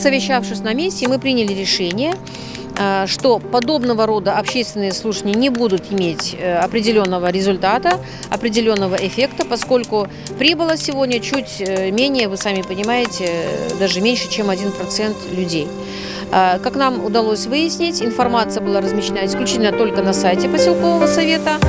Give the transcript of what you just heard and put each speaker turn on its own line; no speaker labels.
Посовещавшись на месте, мы приняли решение, что подобного рода общественные слушания не будут иметь определенного результата, определенного эффекта, поскольку прибыло сегодня чуть менее, вы сами понимаете, даже меньше, чем 1% людей. Как нам удалось выяснить, информация была размещена исключительно только на сайте поселкового совета.